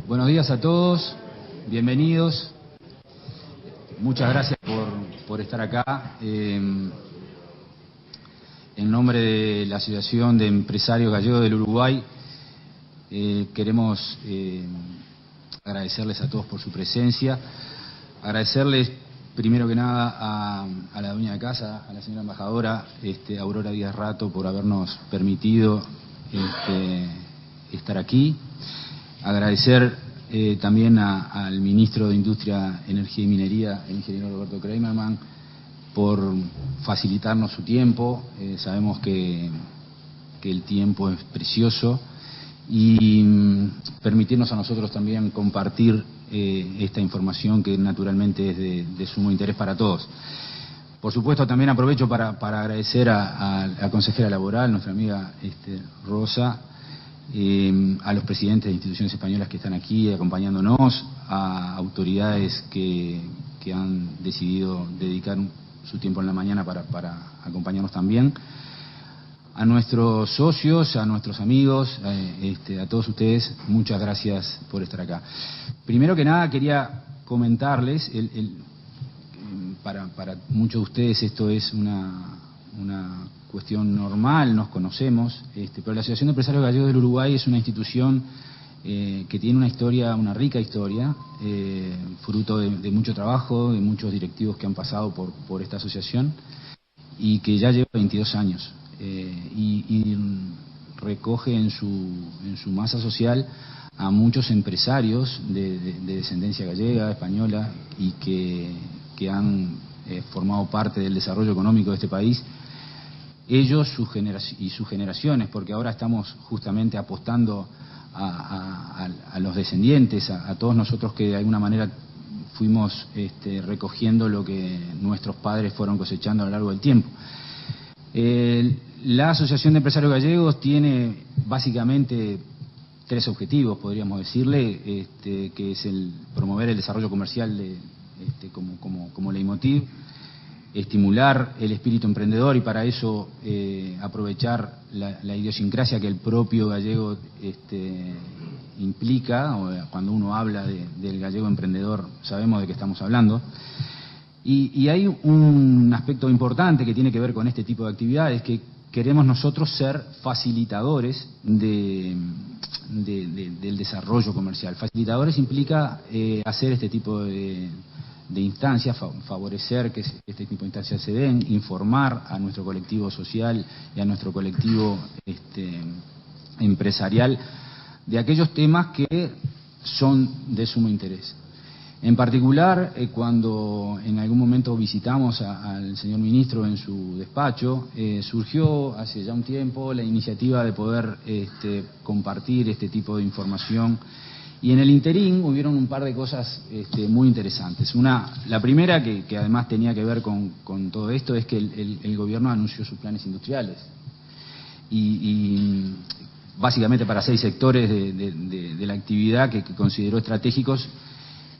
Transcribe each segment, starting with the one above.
Buenos días a todos, bienvenidos. Muchas gracias por estar acá. En nombre de la Asociación de Empresarios Gallegos del Uruguay, queremos agradecerles a todos por su presencia. Agradecerles, primero que nada, a la dueña de casa, a la señora embajadora, Aurora Díaz Rato, por habernos permitido estar aquí. Agradecer también al ministro de Industria, Energía y Minería, el ingeniero Roberto Kramerman, por facilitarnos su tiempo. Sabemos que el tiempo es precioso y permitirnos a nosotros también compartir esta información que naturalmente es de sumo interés para todos. Por supuesto, también aprovecho para agradecer a la consejera laboral, nuestra amiga Rosa, a los presidentes de instituciones españolas que están aquí acompañándonos, a autoridades que han decidido dedicar su tiempo en la mañana para acompañarnos también, a nuestros socios, a nuestros amigos, a todos ustedes, muchas gracias por estar acá. Primero que nada quería comentarles, para muchos de ustedes esto es una cuestión normal, nos conocemos, pero la Asociación de Empresarios Gallegos del Uruguay es una institución que tiene una historia, una rica historia, fruto de mucho trabajo, de muchos directivos que han pasado por esta asociación y que ya lleva 22 años y recoge en su masa social a muchos empresarios de descendencia gallega, española y que han formado parte del desarrollo económico de este país. Ellos y sus generaciones, porque ahora estamos justamente apostando a los descendientes, a todos nosotros que de alguna manera fuimos recogiendo lo que nuestros padres fueron cosechando a lo largo del tiempo. La Asociación de Empresarios Gallegos tiene básicamente 3 objetivos, podríamos decirle, que es el promover el desarrollo comercial como leitmotiv, estimular el espíritu emprendedor y para eso aprovechar la idiosincrasia que el propio gallego implica. Cuando uno habla del gallego emprendedor sabemos de qué estamos hablando. Y hay un aspecto importante que tiene que ver con este tipo de actividades, que queremos nosotros ser facilitadores del desarrollo comercial. Facilitadores implica hacer este tipo de instancias, favorecer que este tipo de instancias se den, informar a nuestro colectivo social y a nuestro colectivo empresarial de aquellos temas que son de sumo interés. En particular, cuando en algún momento visitamos al señor ministro en su despacho, surgió hace ya un tiempo la iniciativa de poder compartir este tipo de información. Y en el interín hubieron un par de cosas muy interesantes. La primera, que además tenía que ver con todo esto, es que el gobierno anunció sus planes industriales. Y básicamente para 6 sectores de la actividad que consideró estratégicos,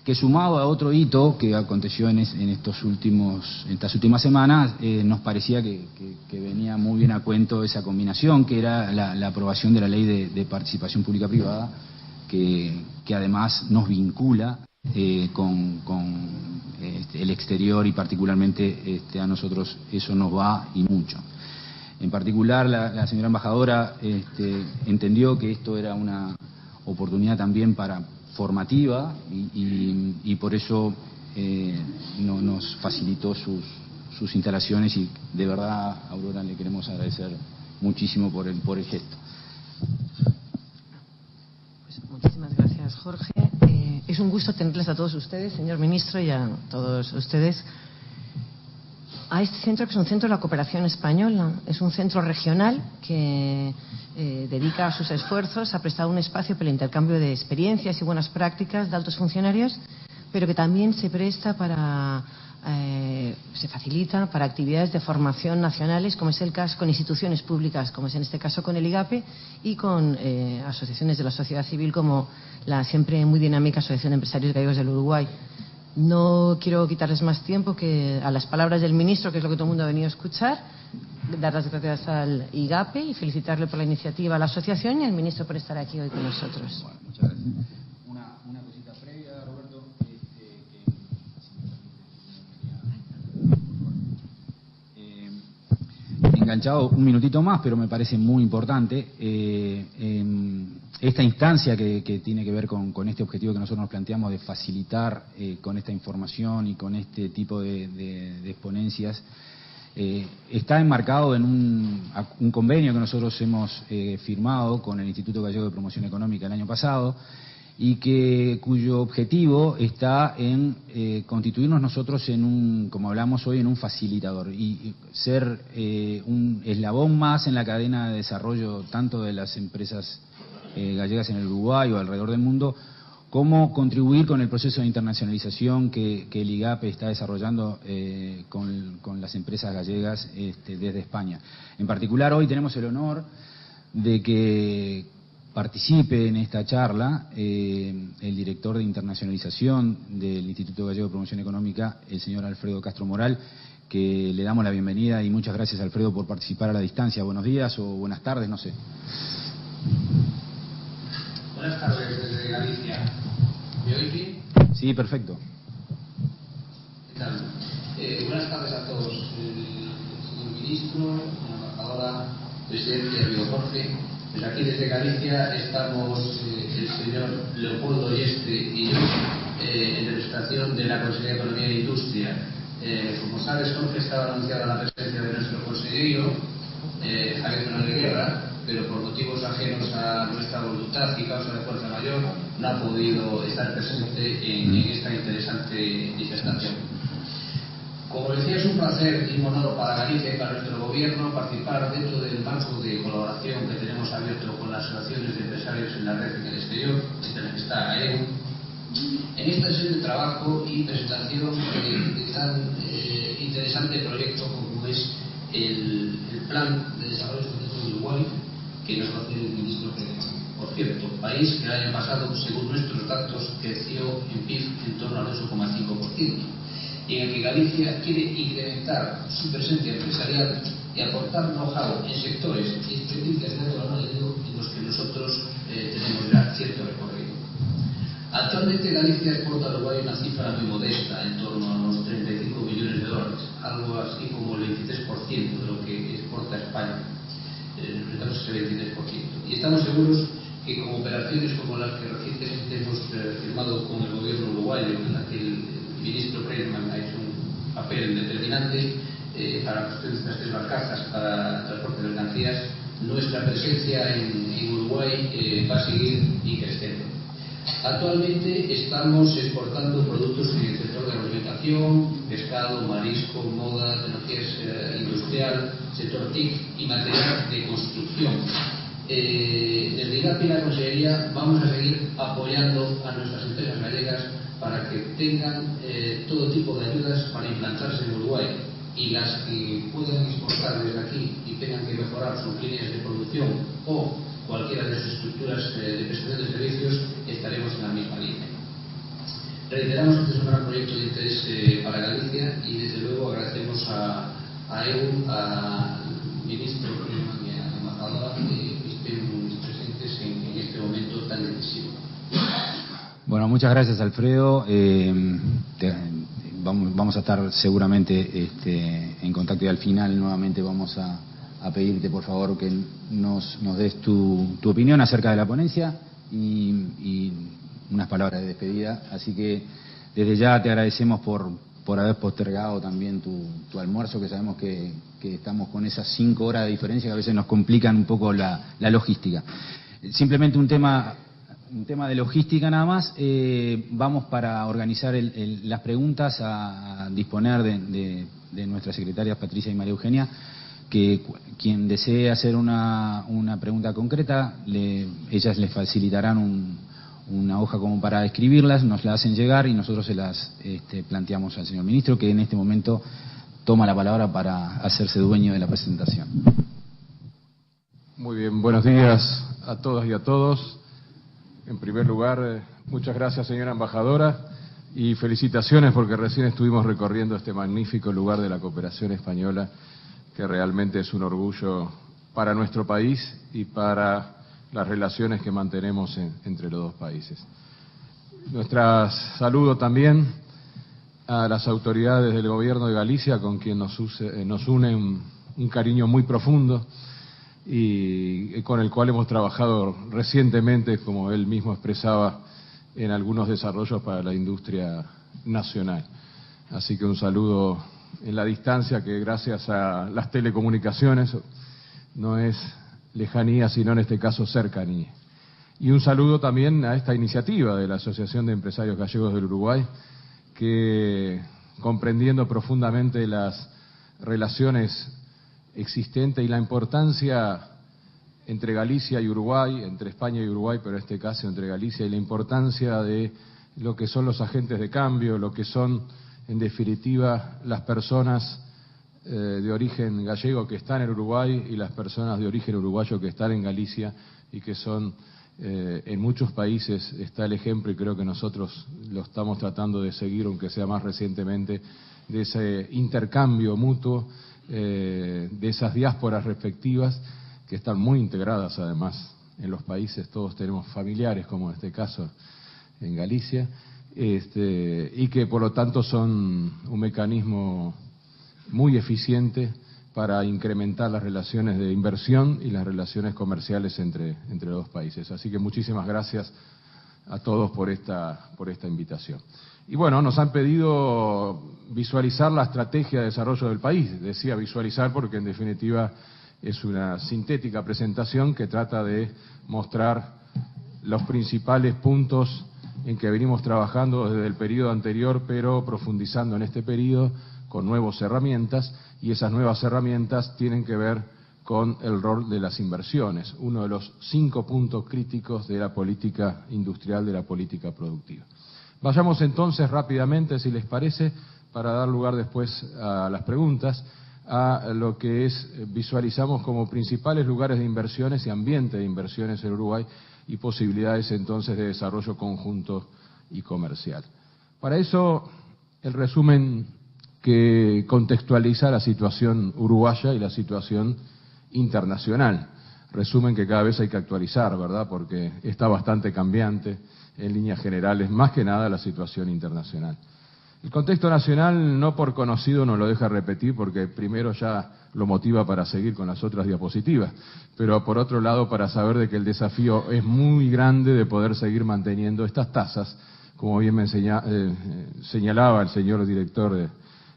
que sumado a otro hito que aconteció en estas últimas semanas, nos parecía que venía muy bien a cuento esa combinación, que era la aprobación de la ley de participación pública-privada, que además nos vincula con el exterior y particularmente a nosotros eso nos va y mucho. En particular la señora embajadora entendió que esto era una oportunidad también formativa y por eso nos facilitó sus instalaciones y de verdad, Aurora, le queremos agradecer muchísimo por el gesto. Muchísimas gracias, Jorge. Es un gusto tenerles a todos ustedes, señor ministro, y a todos ustedes a este centro, que es un centro de la cooperación española. Es un centro regional que dedica sus esfuerzos a prestar un espacio para el intercambio de experiencias y buenas prácticas de altos funcionarios, pero que también se presta se facilita para actividades de formación nacionales, como es el caso con instituciones públicas, como es en este caso con el IGAPE, y con asociaciones de la sociedad civil como la siempre muy dinámica Asociación de Empresarios Gallegos del Uruguay. No quiero quitarles más tiempo que a las palabras del ministro, que es lo que todo el mundo ha venido a escuchar, dar las gracias al IGAPE y felicitarle por la iniciativa a la asociación y al ministro por estar aquí hoy con nosotros. Bueno, muchas gracias. enganchado un minutito más, pero me parece muy importante. Esta instancia que tiene que ver con este objetivo que nosotros nos planteamos de facilitar con esta información y con este tipo de exponencias, está enmarcado en un convenio que nosotros hemos firmado con el Instituto Gallego de Promoción Económica el año pasado, y cuyo objetivo está en constituirnos nosotros como hablamos hoy, en un facilitador y ser un eslabón más en la cadena de desarrollo tanto de las empresas gallegas en el Uruguay o alrededor del mundo, como contribuir con el proceso de internacionalización que el IGAPE está desarrollando con las empresas gallegas desde España. En particular, hoy tenemos el honor de que participe en esta charla el director de internacionalización del Instituto Gallego de Promoción Económica, el señor Alfredo Castro Moral, que le damos la bienvenida y muchas gracias, Alfredo, por participar a la distancia. Buenos días o buenas tardes, no sé. Buenas tardes desde Galicia. ¿Me oís bien? Sí, perfecto. ¿Qué tal? Buenas tardes a todos. El señor ministro, la embajadora, presidente, amigo Jorge. Pues aquí desde Galicia estamos el señor Leopoldo Yeste y yo en representación de la Consejería de Economía e Industria. Como sabes, Jorge, estaba anunciada la presencia de nuestro consejero, Javier Fernández Guerra, pero por motivos ajenos a nuestra voluntad y causa de fuerza mayor no ha podido estar presente en esta interesante disertación. Como decía, es un placer y un honor para Galicia y para nuestro gobierno participar dentro del marco de colaboración que tenemos abierto con las asociaciones de empresarios en la red en el exterior, entre las que está AEU, en esta sesión de trabajo y presentación de tan interesante proyecto como es el Plan de Desarrollo Sostenible de Uruguay, que nos va a hacer el ministro Creyman. Por cierto, país que el año pasado, según nuestros datos, creció en PIB en torno al 8,5%, y en el que Galicia quiere incrementar su presencia empresarial y aportar know-how en sectores y experiencias de alto valor añadido en los que nosotros tenemos ya cierto recorrido. Actualmente Galicia exporta a Uruguay una cifra muy modesta, en torno a unos 35 millones de dólares, algo así como el 23% de lo que exporta a España. Enfrentamos ese 23%. Y estamos seguros que con operaciones como las que recientemente hemos firmado con el gobierno uruguayo, en la que el ministro Creyman ha hecho un papel determinante para la construcción de estas 3 barcazas para transporte de mercancías, nuestra presencia en Uruguay va a seguir y creciendo. Actualmente estamos exportando productos en el sector de alimentación, pescado, marisco, moda, tecnologías industrial, sector TIC y material de construcción. Desde IGAPE y la Consejería vamos a seguir apoyando a nuestras empresas gallegas para que tengan todo tipo de ayudas para implantarse en Uruguay, y las que puedan exportar desde aquí y tengan que mejorar sus líneas de producción o cualquiera de sus estructuras de prestación de servicios, estaremos en la misma línea. Reiteramos que este es un gran proyecto de interés para Galicia y desde luego agradecemos a EU, al ministro Creyman y a la embajadora que estén presentes en este momento tan decisivo. Bueno, muchas gracias, Alfredo. Vamos a estar seguramente en contacto y al final nuevamente vamos a pedirte, por favor, que nos des tu opinión acerca de la ponencia y unas palabras de despedida. Así que desde ya te agradecemos por haber postergado también tu almuerzo, que sabemos que estamos con esas 5 horas de diferencia que a veces nos complican un poco la logística. Simplemente un tema de logística nada más. Vamos para organizar las preguntas a disponer de nuestras secretarias Patricia y María Eugenia, que quien desee hacer una pregunta concreta, ellas les facilitarán una hoja como para escribirlas, nos la hacen llegar y nosotros se las planteamos al señor ministro, que en este momento toma la palabra para hacerse dueño de la presentación. Muy bien, buenos días a todas y a todos. En primer lugar, muchas gracias, señora embajadora, y felicitaciones porque recién estuvimos recorriendo este magnífico lugar de la cooperación española, que realmente es un orgullo para nuestro país y para las relaciones que mantenemos entre los dos países. Nuestro saludo también a las autoridades del Gobierno de Galicia, con quien nos une un cariño muy profundo y con el cual hemos trabajado recientemente, como él mismo expresaba, en algunos desarrollos para la industria nacional. Así que un saludo en la distancia, que gracias a las telecomunicaciones no es lejanía, sino en este caso cercanía. Y un saludo también a esta iniciativa de la Asociación de Empresarios Gallegos del Uruguay, que comprendiendo profundamente las relaciones existentes y la importancia entre Galicia y Uruguay, entre España y Uruguay, pero en este caso entre Galicia, y la importancia de lo que son los agentes de cambio, lo que son, en definitiva, las personas de origen gallego que están en Uruguay y las personas de origen uruguayo que están en Galicia y que son, en muchos países está el ejemplo, y creo que nosotros lo estamos tratando de seguir, aunque sea más recientemente, de ese intercambio mutuo, de esas diásporas respectivas, que están muy integradas además en los países. Todos tenemos familiares, como en este caso en Galicia, y que por lo tanto son un mecanismo muy eficiente para incrementar las relaciones de inversión y las relaciones comerciales entre los dos países. Así que muchísimas gracias a todos por esta invitación. Y bueno, nos han pedido visualizar la estrategia de desarrollo del país. Decía visualizar porque en definitiva es una sintética presentación que trata de mostrar los principales puntos en que venimos trabajando desde el periodo anterior, pero profundizando en este periodo con nuevas herramientas, y esas nuevas herramientas tienen que ver con el rol de las inversiones, uno de los 5 puntos críticos de la política industrial, de la política productiva. Vayamos entonces rápidamente, si les parece, para dar lugar después a las preguntas, a lo que visualizamos como principales lugares de inversiones y ambiente de inversiones en Uruguay y posibilidades entonces de desarrollo conjunto y comercial. Para eso, el resumen que contextualiza la situación uruguaya y la situación internacional. Resumen que cada vez hay que actualizar, ¿verdad? Porque está bastante cambiante en líneas generales, más que nada la situación internacional. El contexto nacional, no por conocido, nos lo deja repetir, porque primero ya lo motiva para seguir con las otras diapositivas, pero por otro lado para saber de que el desafío es muy grande de poder seguir manteniendo estas tasas, como bien me señalaba el señor director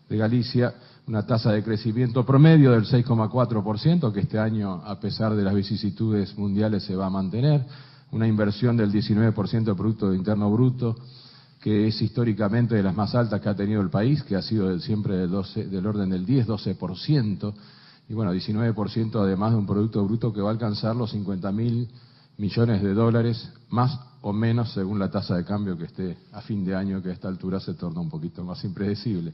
de Galicia, una tasa de crecimiento promedio del 6,4%, que este año, a pesar de las vicisitudes mundiales, se va a mantener, una inversión del 19% del Producto Interno Bruto, que es históricamente de las más altas que ha tenido el país, que ha sido siempre del orden del 10-12%, y bueno, 19% además de un Producto Bruto que va a alcanzar los 50.000 millones de dólares, más o menos según la tasa de cambio que esté a fin de año, que a esta altura se torna un poquito más impredecible.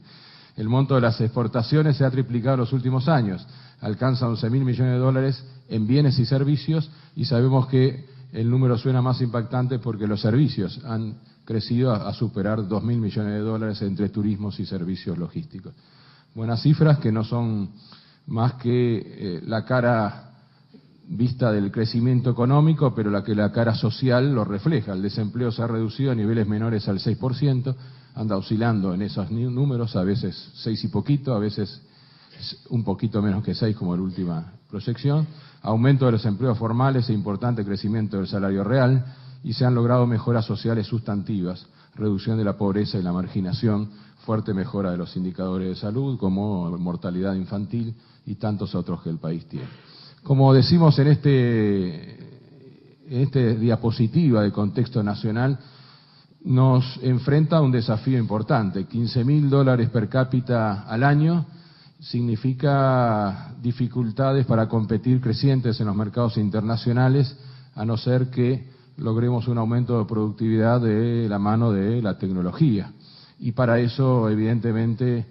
El monto de las exportaciones se ha triplicado en los últimos años, alcanza 11.000 millones de dólares en bienes y servicios, y sabemos que el número suena más impactante porque los servicios han crecido a superar 2.000 millones de dólares entre turismos y servicios logísticos. Buenas cifras que no son más que la cara vista del crecimiento económico, pero la cara social lo refleja. El desempleo se ha reducido a niveles menores al 6%, anda oscilando en esos números, a veces 6 y poquito, a veces un poquito menos que 6 como la última proyección. Aumento de los empleos formales e importante crecimiento del salario real, y se han logrado mejoras sociales sustantivas, reducción de la pobreza y la marginación, fuerte mejora de los indicadores de salud, como mortalidad infantil y tantos otros que el país tiene. Como decimos en esta diapositiva de contexto nacional, nos enfrenta a un desafío importante. 15.000 dólares per cápita al año significa dificultades para competir crecientes en los mercados internacionales, a no ser que logremos un aumento de productividad de la mano de la tecnología. Y para eso, evidentemente,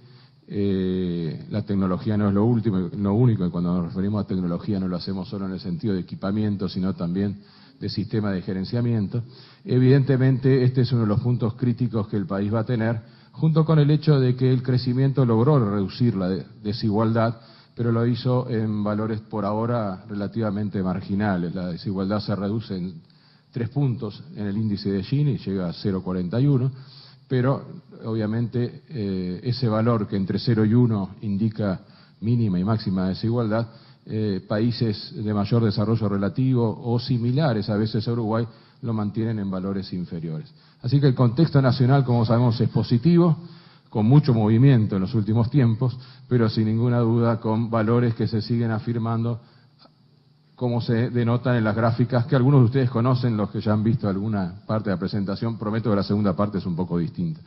la tecnología no es lo único, y cuando nos referimos a tecnología no lo hacemos solo en el sentido de equipamiento, sino también de sistema de gerenciamiento. Evidentemente, este es uno de los puntos críticos que el país va a tener, junto con el hecho de que el crecimiento logró reducir la desigualdad, pero lo hizo en valores por ahora relativamente marginales. La desigualdad se reduce en 3 puntos en el índice de Gini y llega a 0,41, pero obviamente ese valor que entre 0 y 1 indica mínima y máxima desigualdad, países de mayor desarrollo relativo o similares a veces a Uruguay lo mantienen en valores inferiores. Así que el contexto nacional, como sabemos, es positivo, con mucho movimiento en los últimos tiempos, pero sin ninguna duda con valores que se siguen afirmando, como se denotan en las gráficas que algunos de ustedes conocen, los que ya han visto alguna parte de la presentación. Prometo que la segunda parte es un poco distinta.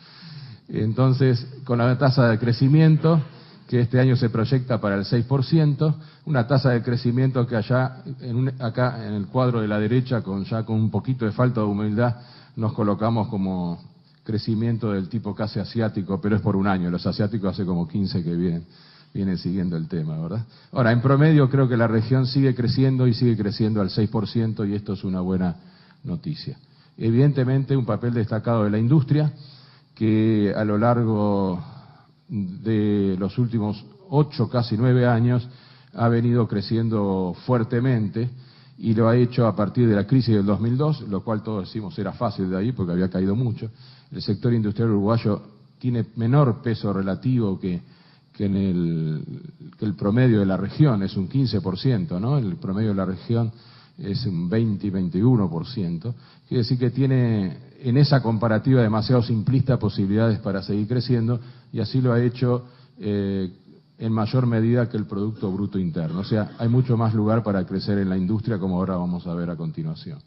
Entonces, con la tasa de crecimiento, que este año se proyecta para el 6%, una tasa de crecimiento que acá en el cuadro de la derecha, con un poquito de falta de humildad, nos colocamos como crecimiento del tipo casi asiático, pero es por un año. Los asiáticos hace como 15 que vienen siguiendo el tema, ¿verdad? Ahora, en promedio creo que la región sigue creciendo y sigue creciendo al 6%, y esto es una buena noticia. Evidentemente, un papel destacado de la industria, que a lo largo de los últimos 8, casi 9 años, ha venido creciendo fuertemente, y lo ha hecho a partir de la crisis del 2002, lo cual todos decimos era fácil de ahí porque había caído mucho. El sector industrial uruguayo tiene menor peso relativo que el promedio de la región, es un 15%, ¿no? El promedio de la región es un 20 y 21%. Quiere decir que tiene en esa comparativa demasiado simplista posibilidades para seguir creciendo, y así lo ha hecho en mayor medida que el Producto Bruto Interno. O sea, hay mucho más lugar para crecer en la industria, como ahora vamos a ver a continuación.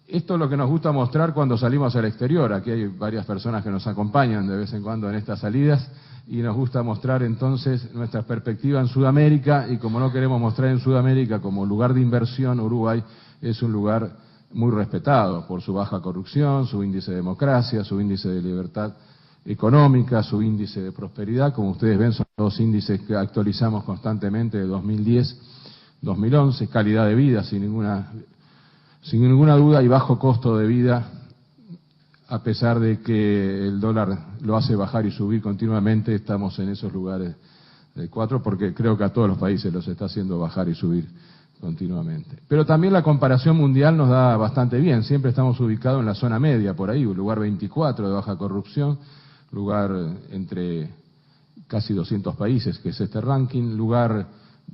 Esto es lo que nos gusta mostrar cuando salimos al exterior. Aquí hay varias personas que nos acompañan de vez en cuando en estas salidas, y nos gusta mostrar entonces nuestra perspectiva en Sudamérica, y como no queremos mostrar en Sudamérica como lugar de inversión, Uruguay es un lugar muy respetado por su baja corrupción, su índice de democracia, su índice de libertad económica, su índice de prosperidad. Como ustedes ven, son los índices que actualizamos constantemente de 2010, 2011, calidad de vida sin ninguna duda, y bajo costo de vida, a pesar de que el dólar lo hace bajar y subir continuamente. Estamos en esos lugares de 4, porque creo que a todos los países los está haciendo bajar y subir continuamente. Pero también la comparación mundial nos da bastante bien. Siempre estamos ubicados en la zona media, por ahí, lugar 24 de baja corrupción, lugar entre casi 200 países, que es este ranking, lugar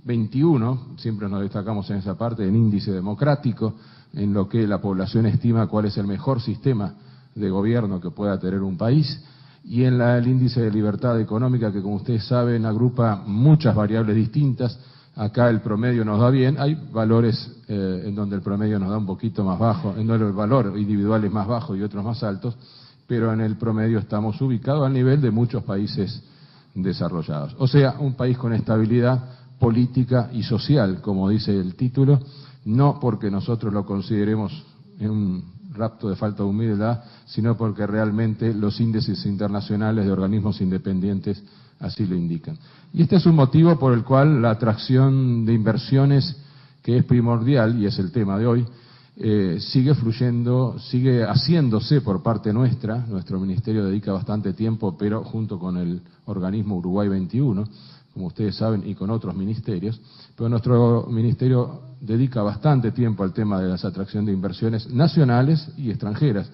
21, siempre nos destacamos en esa parte, en índice democrático, en lo que la población estima cuál es el mejor sistema de gobierno que pueda tener un país, y en el índice de libertad económica, que como ustedes saben agrupa muchas variables distintas. Acá el promedio nos da bien, hay valores en donde el promedio nos da un poquito más bajo, en donde el valor individual es más bajo y otros más altos, pero en el promedio estamos ubicados al nivel de muchos países desarrollados. O sea, un país con estabilidad política y social, como dice el título, no porque nosotros lo consideremos en un rapto de falta de humildad, sino porque realmente los índices internacionales de organismos independientes así lo indican. Y este es un motivo por el cual la atracción de inversiones, que es primordial y es el tema de hoy, sigue fluyendo, sigue haciéndose por parte nuestra. Nuestro ministerio dedica bastante tiempo, pero junto con el organismo Uruguay 21, como ustedes saben, y con otros ministerios, pero nuestro ministerio dedica bastante tiempo al tema de la atracción de inversiones nacionales y extranjeras,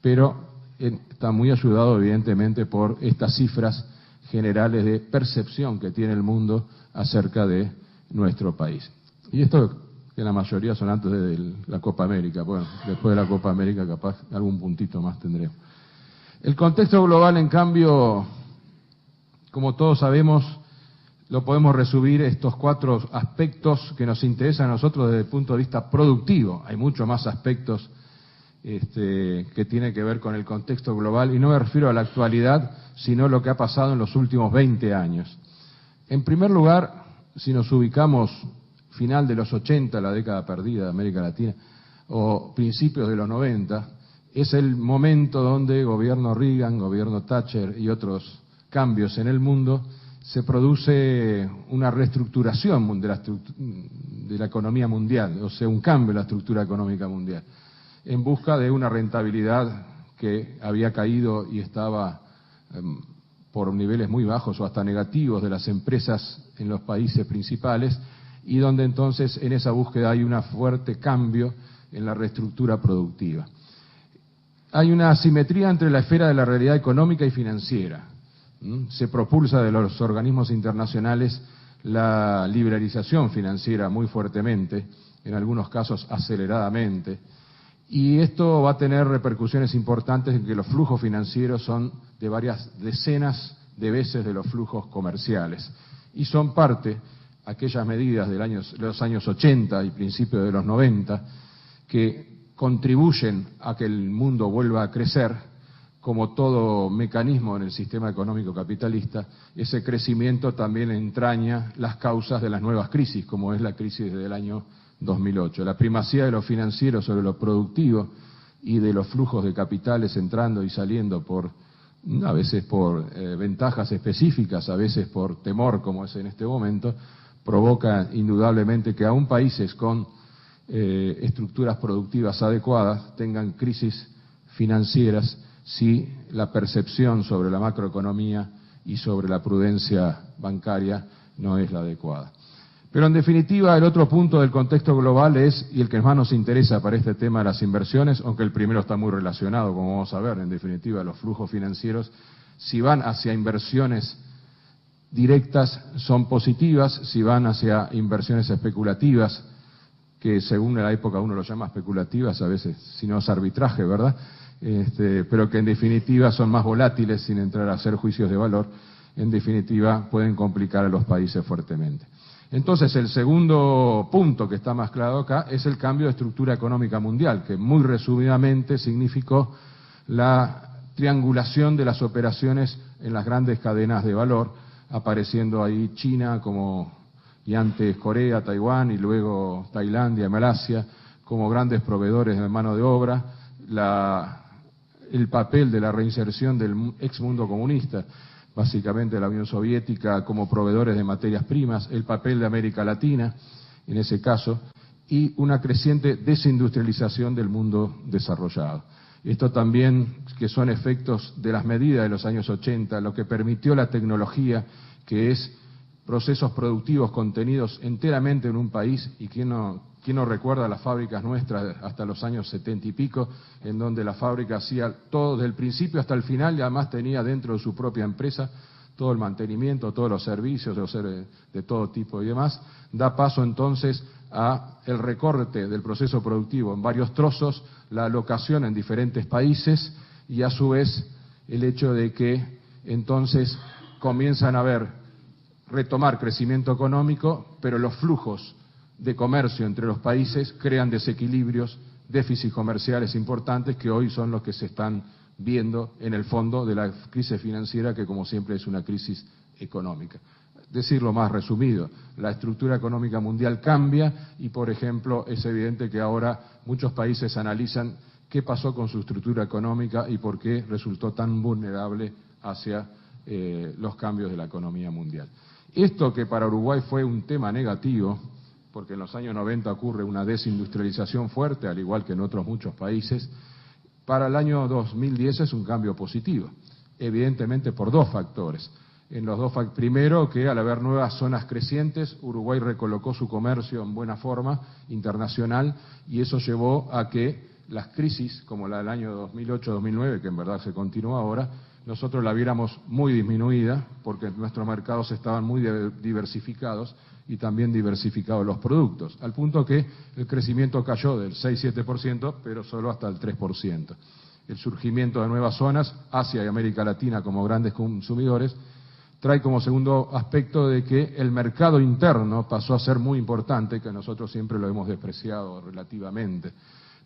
pero está muy ayudado evidentemente por estas cifras generales de percepción que tiene el mundo acerca de nuestro país. Y esto, que la mayoría son antes de la Copa América. Bueno, después de la Copa América capaz algún puntito más tendremos. El contexto global, en cambio, como todos sabemos, lo podemos resumir estos 4 aspectos que nos interesan a nosotros desde el punto de vista productivo. Hay muchos más aspectos que tienen que ver con el contexto global, y no me refiero a la actualidad, sino lo que ha pasado en los últimos 20 años. En primer lugar, si nos ubicamos final de los 80, la década perdida de América Latina, o principios de los 90, es el momento donde gobierno Reagan, gobierno Thatcher y otros cambios en el mundo, se produce una reestructuración de la economía mundial, o sea, un cambio en la estructura económica mundial, en busca de una rentabilidad que había caído y estaba por niveles muy bajos o hasta negativos de las empresas en los países principales, y donde entonces en esa búsqueda hay un fuerte cambio en la reestructura productiva. Hay una asimetría entre la esfera de la realidad económica y financiera. Se propulsa de los organismos internacionales la liberalización financiera muy fuertemente, en algunos casos aceleradamente, y esto va a tener repercusiones importantes en que los flujos financieros son de varias decenas de veces de los flujos comerciales, y son parte, aquellas medidas de los años 80 y principios de los 90, que contribuyen a que el mundo vuelva a crecer. Como todo mecanismo en el sistema económico capitalista, ese crecimiento también entraña las causas de las nuevas crisis, como es la crisis del año 2008. La primacía de lo financiero sobre lo productivo y de los flujos de capitales entrando y saliendo a veces por ventajas específicas, a veces por temor, como es en este momento, provoca indudablemente que aún países con estructuras productivas adecuadas tengan crisis financieras si la percepción sobre la macroeconomía y sobre la prudencia bancaria no es la adecuada. Pero en definitiva, el otro punto del contexto global es, y el que más nos interesa para este tema de las inversiones, aunque el primero está muy relacionado, como vamos a ver, en definitiva, los flujos financieros, si van hacia inversiones directas, son positivas; si van hacia inversiones especulativas, que según la época uno lo llama especulativas, a veces, si no es arbitraje, ¿verdad?, pero que en definitiva son más volátiles, sin entrar a hacer juicios de valor, en definitiva pueden complicar a los países fuertemente. Entonces, el segundo punto que está más claro acá es el cambio de estructura económica mundial, que muy resumidamente significó la triangulación de las operaciones en las grandes cadenas de valor, apareciendo ahí China y antes Corea, Taiwán y luego Tailandia, Malasia, como grandes proveedores de mano de obra, el papel de la reinserción del ex mundo comunista, básicamente la Unión Soviética, como proveedores de materias primas, el papel de América Latina, en ese caso, y una creciente desindustrialización del mundo desarrollado. Esto también, que son efectos de las medidas de los años 80, lo que permitió la tecnología, que es procesos productivos contenidos enteramente en un país, y ¿quién no recuerda las fábricas nuestras hasta los años 70 y pico, en donde la fábrica hacía todo desde el principio hasta el final, y además tenía dentro de su propia empresa todo el mantenimiento, todos los servicios de todo tipo y demás? Da paso entonces a el recorte del proceso productivo en varios trozos, la alocación en diferentes países, y a su vez el hecho de que entonces comienzan a retomar crecimiento económico, pero los flujos de comercio entre los países crean desequilibrios, déficits comerciales importantes, que hoy son los que se están viendo en el fondo de la crisis financiera, que como siempre es una crisis económica. Decirlo más resumido, la estructura económica mundial cambia y, por ejemplo, es evidente que ahora muchos países analizan qué pasó con su estructura económica y por qué resultó tan vulnerable hacia los cambios de la economía mundial. Esto, que para Uruguay fue un tema negativo, porque en los años 90 ocurre una desindustrialización fuerte, al igual que en otros muchos países, para el año 2010 es un cambio positivo, evidentemente por dos factores. Primero, que al haber nuevas zonas crecientes, Uruguay recolocó su comercio en buena forma internacional, y eso llevó a que las crisis, como la del año 2008-2009, que en verdad se continúa ahora, nosotros la viéramos muy disminuida, porque nuestros mercados estaban muy diversificados y también diversificados los productos, al punto que el crecimiento cayó del 6-7%, pero solo hasta el 3%. El surgimiento de nuevas zonas, Asia y América Latina como grandes consumidores, trae como segundo aspecto de que el mercado interno pasó a ser muy importante, que nosotros siempre lo hemos despreciado relativamente,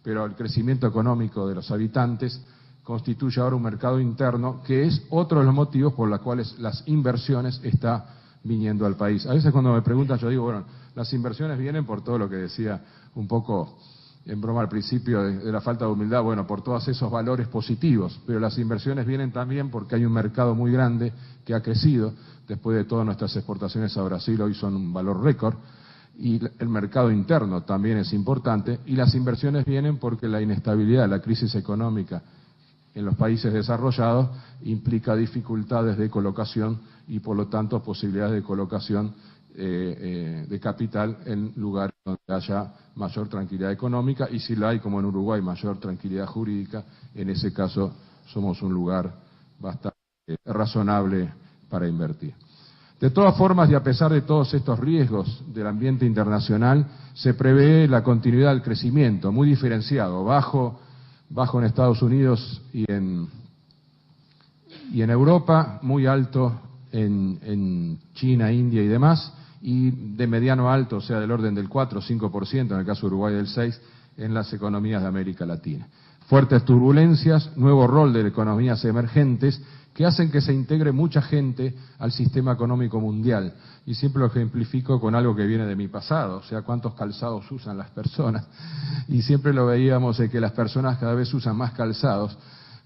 pero el crecimiento económico de los habitantes constituye ahora un mercado interno, que es otro de los motivos por los cuales las inversiones están viniendo al país. A veces cuando me preguntan, yo digo, bueno, las inversiones vienen por todo lo que decía un poco en broma al principio de la falta de humildad, bueno, por todos esos valores positivos, pero las inversiones vienen también porque hay un mercado muy grande que ha crecido. Después de todas nuestras exportaciones a Brasil, hoy son un valor récord, y el mercado interno también es importante, y las inversiones vienen porque la inestabilidad, la crisis económica en los países desarrollados implica dificultades de colocación y por lo tanto posibilidades de colocación de capital en lugares donde haya mayor tranquilidad económica, y si la hay, como en Uruguay, mayor tranquilidad jurídica. En ese caso somos un lugar bastante razonable para invertir. De todas formas, y a pesar de todos estos riesgos del ambiente internacional, se prevé la continuidad del crecimiento, muy diferenciado, bajo en Estados Unidos y en Europa, muy alto en China, India y demás, y de mediano alto, o sea, del orden del 4 o 5%, en el caso de Uruguay del 6%, en las economías de América Latina. Fuertes turbulencias, nuevo rol de economías emergentes, que hacen que se integre mucha gente al sistema económico mundial. Y siempre lo ejemplifico con algo que viene de mi pasado, o sea, cuántos calzados usan las personas. Y siempre lo veíamos de que las personas cada vez usan más calzados,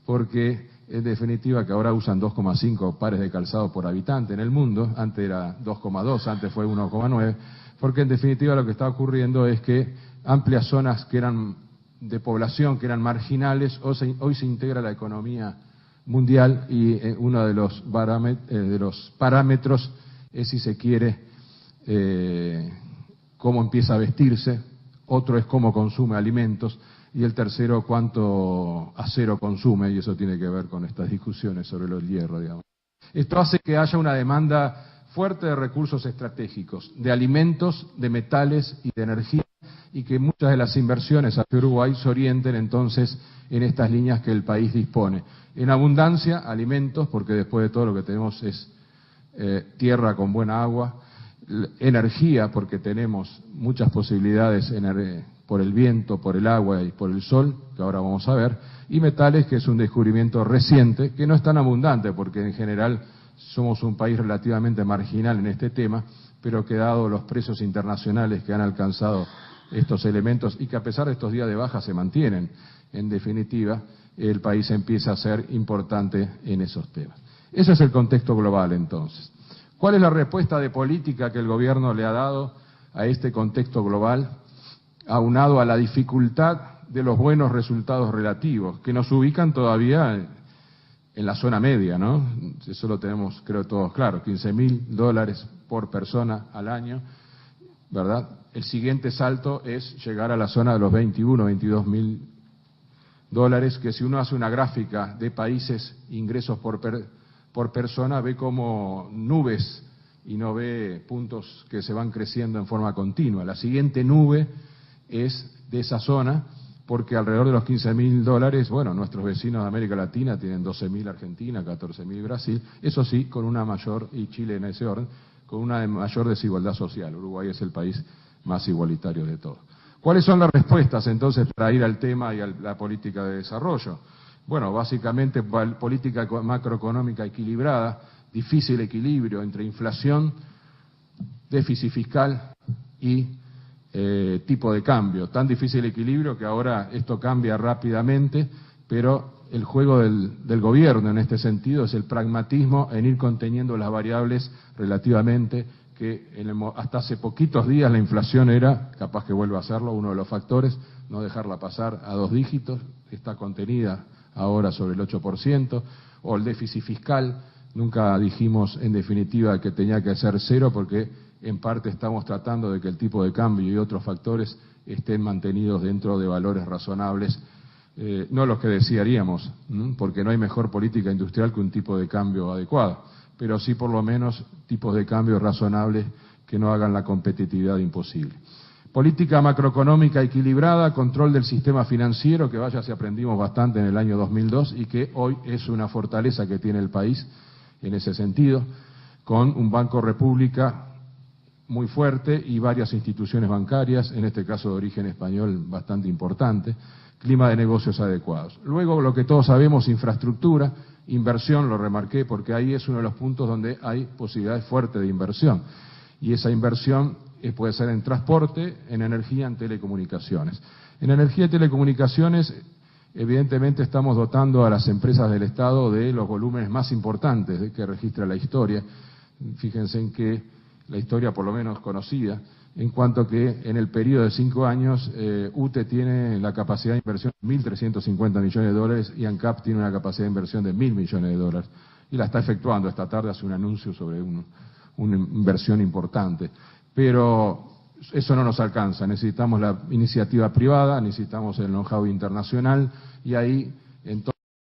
porque en definitiva que ahora usan 2,5 pares de calzado por habitante en el mundo, antes era 2,2, antes fue 1,9, porque en definitiva lo que está ocurriendo es que amplias zonas que eran de población, que eran marginales, hoy se integra la economía mundial y uno de los parámetros es, si se quiere, cómo empieza a vestirse, otro es cómo consume alimentos y el tercero cuánto acero consume, y eso tiene que ver con estas discusiones sobre el hierro, digamos. Esto hace que haya una demanda fuerte de recursos estratégicos, de alimentos, de metales y de energía, y que muchas de las inversiones hacia Uruguay se orienten entonces en estas líneas que el país dispone. En abundancia, alimentos, porque después de todo lo que tenemos es tierra con buena agua, energía, porque tenemos muchas posibilidades por el viento, por el agua y por el sol, que ahora vamos a ver, y metales, que es un descubrimiento reciente, que no es tan abundante, porque en general somos un país relativamente marginal en este tema, pero que dado los precios internacionales que han alcanzado estos elementos y que a pesar de estos días de baja se mantienen, en definitiva, el país empieza a ser importante en esos temas. Ese es el contexto global, entonces. ¿Cuál es la respuesta de política que el gobierno le ha dado a este contexto global, aunado a la dificultad de los buenos resultados relativos, que nos ubican todavía en la zona media, ¿no? Eso lo tenemos, creo, todos claro, $15.000 por persona al año, ¿verdad? El siguiente salto es llegar a la zona de los 21, 22.000 que si uno hace una gráfica de países, ingresos por persona, ve como nubes y no ve puntos que se van creciendo en forma continua. La siguiente nube es de esa zona, porque alrededor de los $15.000, bueno, nuestros vecinos de América Latina tienen 12.000 Argentina, 14.000 Brasil, eso sí, con una mayor, y Chile en ese orden, con una mayor desigualdad social. Uruguay es el país más igualitario de todos. ¿Cuáles son las respuestas entonces para ir al tema y a la política de desarrollo? Bueno, básicamente política macroeconómica equilibrada, difícil equilibrio entre inflación, déficit fiscal y tipo de cambio. Tan difícil equilibrio que ahora esto cambia rápidamente, pero el juego del gobierno en este sentido es el pragmatismo en ir conteniendo las variables relativamente, que hasta hace poquitos días la inflación era, capaz que vuelva a serlo, uno de los factores, no dejarla pasar a 2 dígitos, está contenida ahora sobre el 8%, o el déficit fiscal, nunca dijimos en definitiva que tenía que ser 0, porque en parte estamos tratando de que el tipo de cambio y otros factores estén mantenidos dentro de valores razonables, no los que desearíamos, porque no hay mejor política industrial que un tipo de cambio adecuado, pero sí por lo menos tipos de cambio razonables que no hagan la competitividad imposible. Política macroeconómica equilibrada, control del sistema financiero, que vaya si aprendimos bastante en el año 2002 y que hoy es una fortaleza que tiene el país en ese sentido, con un Banco República muy fuerte y varias instituciones bancarias, en este caso de origen español bastante importante, clima de negocios adecuados. Luego, lo que todos sabemos, infraestructura, inversión, lo remarqué porque ahí es uno de los puntos donde hay posibilidades fuertes de inversión. Y esa inversión puede ser en transporte, en energía, en telecomunicaciones. En energía y telecomunicaciones, evidentemente estamos dotando a las empresas del Estado de los volúmenes más importantes que registra la historia. Fíjense en que la historia por lo menos conocida, en cuanto que en el periodo de 5 años UTE tiene la capacidad de inversión de $1.350 millones y ANCAP tiene una capacidad de inversión de $1.000 millones y la está efectuando. Esta tarde hace un anuncio sobre una inversión importante, pero eso no nos alcanza, necesitamos la iniciativa privada, necesitamos el know-how internacional y ahí entonces